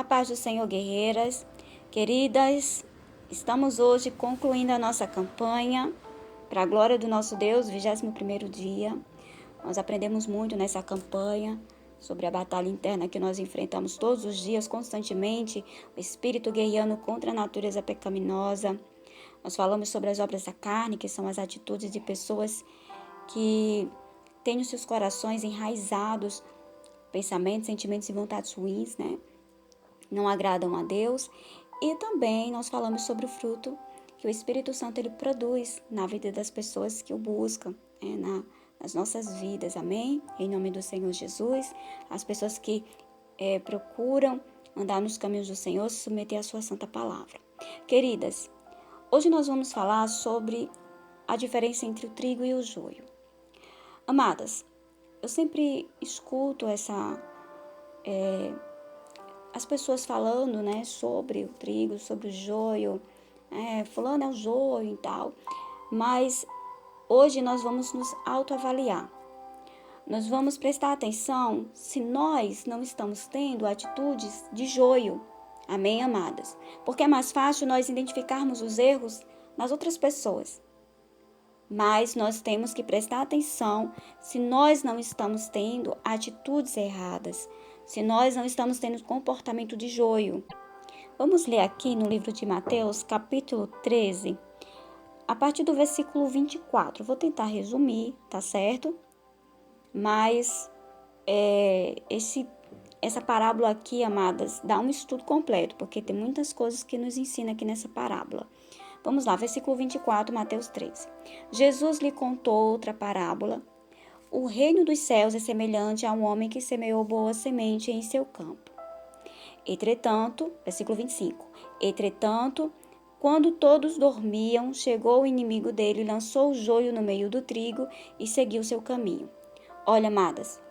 A paz do Senhor, guerreiras. Queridas, estamos hoje concluindo a nossa campanha para a glória do nosso Deus, 21º dia. Nós aprendemos muito nessa campanha sobre a batalha interna que nós enfrentamos todos os dias, constantemente, o espírito guerreando contra a natureza pecaminosa. Nós falamos sobre as obras da carne, que são as atitudes de pessoas que têm os seus corações enraizados, pensamentos, sentimentos e vontades ruins, né? Não agradam a Deus. E também nós falamos sobre o fruto que o Espírito Santo ele produz na vida das pessoas que o buscam, nas nossas vidas, amém? Em nome do Senhor Jesus, as pessoas que procuram andar nos caminhos do Senhor, se submeter à sua santa palavra. Queridas, hoje nós vamos falar sobre a diferença entre o trigo e o joio. Amadas, eu sempre escuto as pessoas falando, né, sobre o trigo, sobre o joio, fulano é o joio e tal, mas hoje nós vamos nos autoavaliar. Nós vamos prestar atenção se nós não estamos tendo atitudes de joio, amém, amadas? Porque é mais fácil nós identificarmos os erros nas outras pessoas, mas nós temos que prestar atenção se nós não estamos tendo atitudes erradas, se nós não estamos tendo comportamento de joio. Vamos ler aqui no livro de Mateus, capítulo 13, a partir do versículo 24. Vou tentar resumir, tá certo? Mas essa parábola aqui, amadas, dá um estudo completo, porque tem muitas coisas que nos ensina aqui nessa parábola. Vamos lá, versículo 24, Mateus 13. Jesus lhe contou outra parábola. O reino dos céus é semelhante a um homem que semeou boa semente em seu campo. Entretanto, versículo 25. Entretanto, quando todos dormiam, chegou o inimigo dele, lançou o joio no meio do trigo e seguiu seu caminho. Olha, amadas,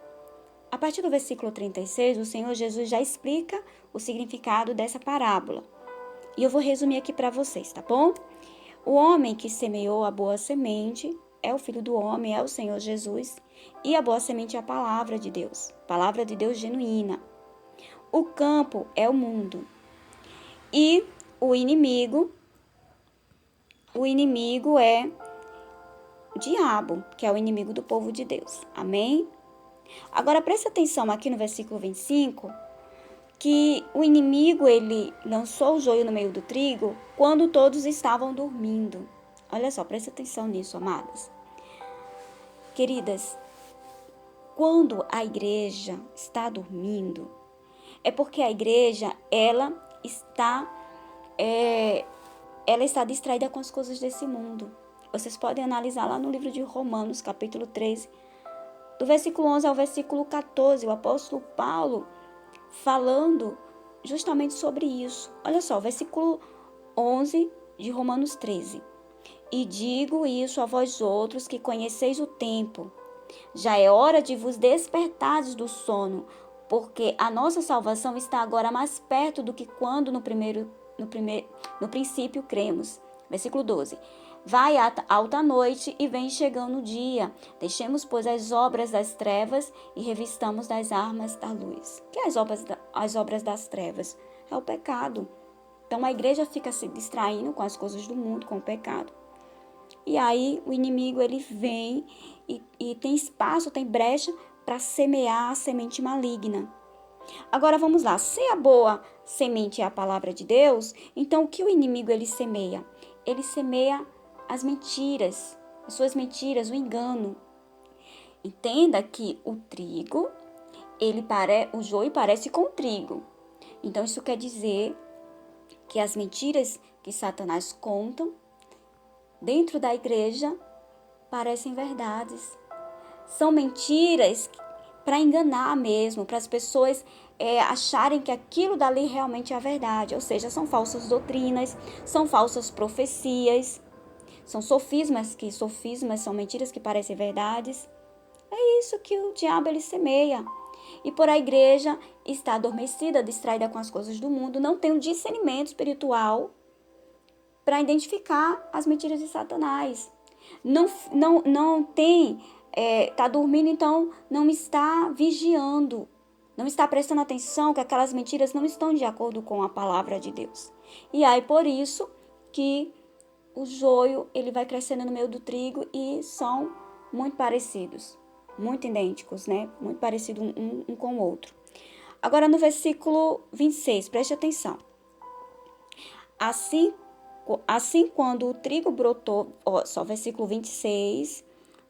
a partir do versículo 36, o Senhor Jesus já explica o significado dessa parábola. E eu vou resumir aqui para vocês, tá bom? O homem que semeou a boa semente é o Filho do Homem, é o Senhor Jesus. E a boa semente é a palavra de Deus genuína. O campo é o mundo. E o inimigo é o diabo, que é o inimigo do povo de Deus. Amém? Agora, presta atenção aqui no versículo 25, que o inimigo, ele lançou o joio no meio do trigo quando todos estavam dormindo. Olha só, presta atenção nisso, amadas. Queridas, quando a igreja está dormindo, é porque a igreja, ela está distraída com as coisas desse mundo. Vocês podem analisar lá no livro de Romanos, capítulo 13, do versículo 11 ao versículo 14, o apóstolo Paulo falando justamente sobre isso. Olha só, versículo 11 de Romanos 13. E digo isso a vós outros que conheceis o tempo. Já é hora de vos despertardes do sono, porque a nossa salvação está agora mais perto do que quando no princípio cremos. Versículo 12. Vai a alta noite e vem chegando o dia. Deixemos, pois, as obras das trevas e revistamos das armas da luz. O que é as obras das trevas? É o pecado. Então, a igreja fica se distraindo com as coisas do mundo, com o pecado. E aí, o inimigo, ele vem e tem espaço, tem brecha para semear a semente maligna. Agora, vamos lá. Se a boa semente é a palavra de Deus, então o que o inimigo, ele semeia? Ele semeia as mentiras, as suas mentiras, o engano. Entenda que o trigo, o joio parece com o trigo. Então, isso quer dizer que as mentiras que Satanás conta dentro da igreja parecem verdades. São mentiras para enganar mesmo, para as pessoas acharem que aquilo dali realmente é a verdade. Ou seja, são falsas doutrinas, são falsas profecias, são sofismas são mentiras que parecem verdades. É isso que o diabo ele semeia. E por a igreja está adormecida, distraída com as coisas do mundo, não tem um discernimento espiritual para identificar as mentiras de Satanás. Não tem, está dormindo, então não está vigiando, não está prestando atenção que aquelas mentiras não estão de acordo com a palavra de Deus. E aí, por isso que o joio, ele vai crescendo no meio do trigo e são muito parecidos, muito idênticos, né? Muito parecidos um com o outro. Agora, no versículo 26, preste atenção. Assim quando o trigo brotou, só versículo 26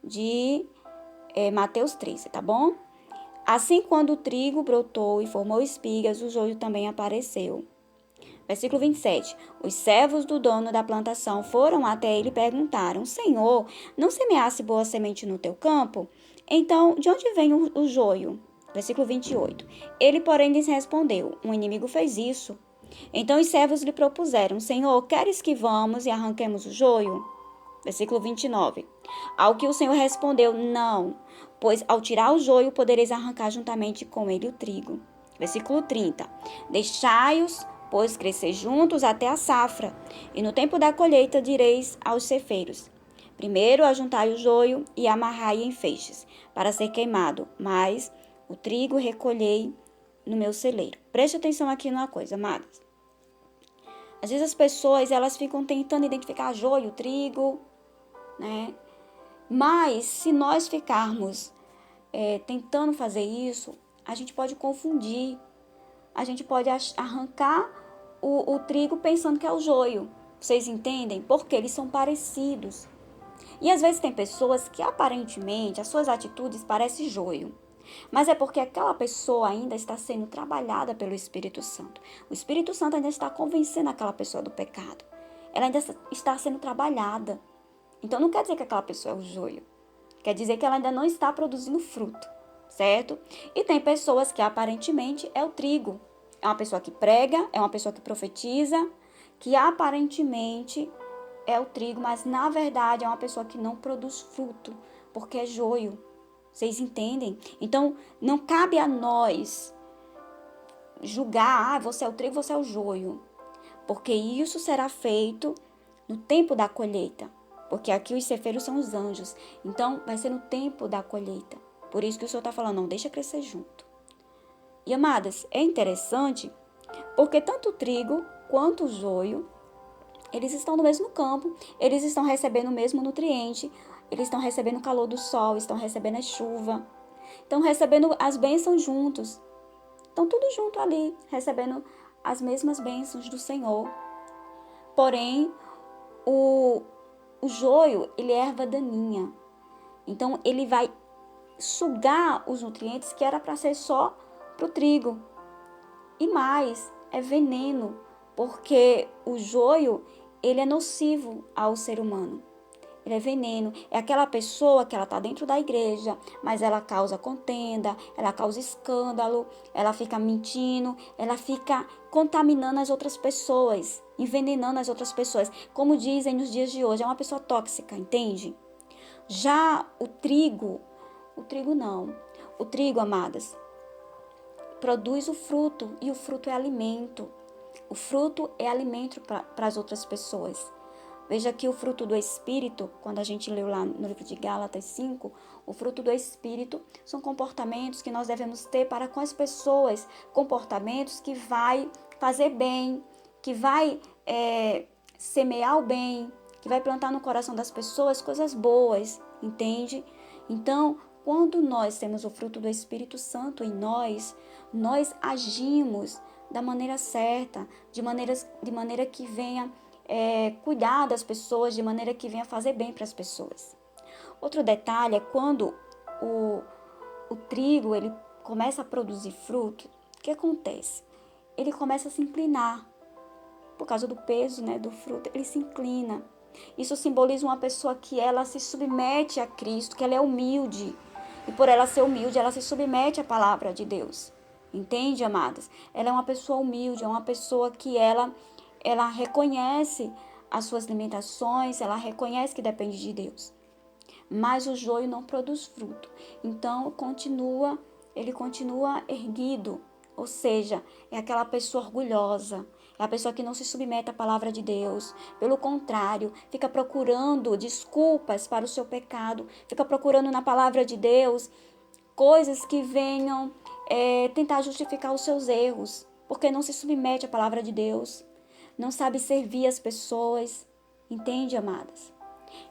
de Mateus 13, tá bom? Assim quando o trigo brotou e formou espigas, o joio também apareceu. Versículo 27. Os servos do dono da plantação foram até ele e perguntaram: Senhor, não semeasse boa semente no teu campo? Então, de onde vem o joio? Versículo 28. Ele, porém, lhes respondeu: Um inimigo fez isso. Então os servos lhe propuseram: Senhor, queres que vamos e arranquemos o joio? Versículo 29. Ao que o Senhor respondeu: Não, pois ao tirar o joio podereis arrancar juntamente com ele o trigo. Versículo 30. Deixai-os, pois, crescer juntos até a safra, e no tempo da colheita direis aos ceifeiros: Primeiro ajuntai o joio e amarrai em feixes, para ser queimado, mas o trigo recolhei no meu celeiro. Preste atenção aqui numa coisa, amadas. Às vezes as pessoas, elas ficam tentando identificar joio, trigo, né? Mas se nós ficarmos tentando fazer isso, a gente pode confundir. A gente pode arrancar o trigo pensando que é o joio. Vocês entendem? Porque eles são parecidos. E às vezes tem pessoas que aparentemente as suas atitudes parecem joio. Mas é porque aquela pessoa ainda está sendo trabalhada pelo Espírito Santo. O Espírito Santo ainda está convencendo aquela pessoa do pecado. Ela ainda está sendo trabalhada. Então não quer dizer que aquela pessoa é o joio. Quer dizer que ela ainda não está produzindo fruto, certo? E tem pessoas que aparentemente é o trigo. É uma pessoa que prega, é uma pessoa que profetiza, que aparentemente é o trigo, mas na verdade é uma pessoa que não produz fruto, porque é joio. Vocês entendem? Então, não cabe a nós julgar, você é o trigo, você é o joio. Porque isso será feito no tempo da colheita. Porque aqui os ceifeiros são os anjos. Então, vai ser no tempo da colheita. Por isso que o Senhor está falando, não deixa crescer junto. E, amadas, é interessante, porque tanto o trigo quanto o joio, eles estão no mesmo campo, eles estão recebendo o mesmo nutriente, eles estão recebendo o calor do sol, estão recebendo a chuva, estão recebendo as bênçãos juntos. Estão tudo junto ali, recebendo as mesmas bênçãos do Senhor. Porém, o joio, ele é erva daninha. Então, ele vai sugar os nutrientes que era para ser só para o trigo. E mais, é veneno, porque o joio, ele é nocivo ao ser humano. Ele é veneno. É aquela pessoa que ela está dentro da igreja, mas ela causa contenda, ela causa escândalo, ela fica mentindo, ela fica contaminando as outras pessoas, envenenando as outras pessoas. Como dizem nos dias de hoje, é uma pessoa tóxica, entende? Já o trigo não. O trigo, amadas, produz o fruto e o fruto é alimento. O fruto é alimento para as outras pessoas. Veja que o fruto do Espírito, quando a gente leu lá no livro de Gálatas 5, o fruto do Espírito são comportamentos que nós devemos ter para com as pessoas, comportamentos que vai fazer bem, que vai semear o bem, que vai plantar no coração das pessoas coisas boas, entende? Então, quando nós temos o fruto do Espírito Santo em nós agimos da maneira certa, de maneira que venha cuidar das pessoas, de maneira que venha fazer bem para as pessoas. Outro detalhe é quando o trigo ele começa a produzir fruto, o que acontece? Ele começa a se inclinar, por causa do peso, né, do fruto, ele se inclina. Isso simboliza uma pessoa que ela se submete a Cristo, que ela é humilde. E por ela ser humilde, ela se submete à palavra de Deus. Entende, amadas? Ela é uma pessoa humilde, é uma pessoa que ela reconhece as suas limitações, ela reconhece que depende de Deus. Mas o joio não produz fruto. Então, ele continua erguido. Ou seja, é aquela pessoa orgulhosa, é a pessoa que não se submete à palavra de Deus. Pelo contrário, fica procurando desculpas para o seu pecado, fica procurando na palavra de Deus coisas que venham tentar justificar os seus erros, porque não se submete à palavra de Deus, não sabe servir as pessoas, entende, amadas?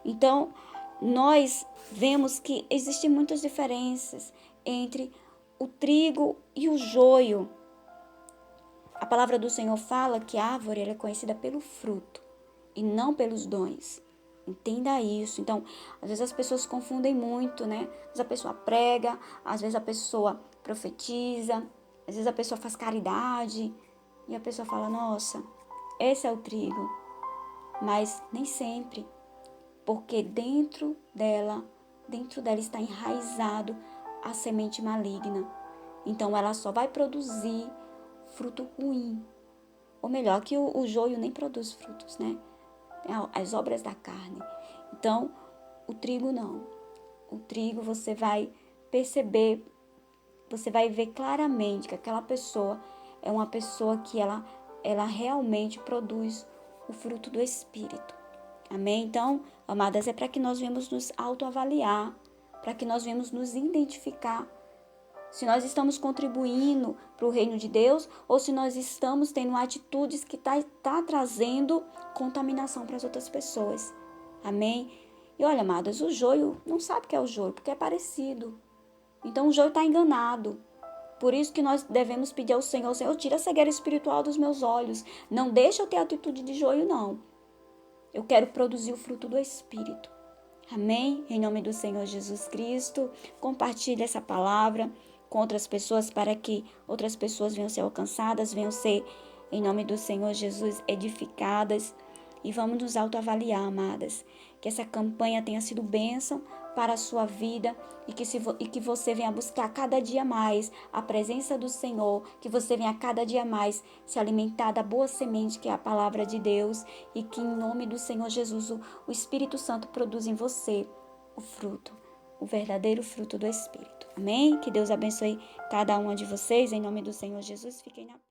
Então, nós vemos que existem muitas diferenças entre o trigo e o joio. A palavra do Senhor fala que a árvore é conhecida pelo fruto e não pelos dons. Entenda isso. Então, às vezes as pessoas confundem muito, né? Às vezes a pessoa prega, às vezes a pessoa profetiza, às vezes a pessoa faz caridade e a pessoa fala, nossa, esse é o trigo. Mas nem sempre, porque dentro dela está enraizado a semente maligna. Então, ela só vai produzir fruto ruim. Ou melhor, que o joio nem produz frutos, né? As obras da carne. Então, o trigo não. O trigo você vai perceber, você vai ver claramente que aquela pessoa é uma pessoa que ela realmente produz o fruto do Espírito. Amém? Então, amadas, é para que nós venhamos nos autoavaliar, para que nós venhamos nos identificar se nós estamos contribuindo para o reino de Deus ou se nós estamos tendo atitudes que tá trazendo contaminação para as outras pessoas. Amém? E olha, amadas, o joio não sabe o que é o joio, porque é parecido. Então o joio está enganado. Por isso que nós devemos pedir ao Senhor, Senhor, tira a cegueira espiritual dos meus olhos. Não deixa eu ter atitude de joio, não. Eu quero produzir o fruto do Espírito. Amém? Em nome do Senhor Jesus Cristo, compartilhe essa palavra com outras pessoas para que outras pessoas venham ser alcançadas, venham ser, em nome do Senhor Jesus, edificadas. E vamos nos autoavaliar, amadas. Que essa campanha tenha sido bênção para a sua vida e que você venha buscar cada dia mais a presença do Senhor, que você venha cada dia mais se alimentar da boa semente que é a palavra de Deus e que em nome do Senhor Jesus o Espírito Santo produza em você o fruto, o verdadeiro fruto do Espírito. Amém? Que Deus abençoe cada uma de vocês em nome do Senhor Jesus. Fiquem na paz.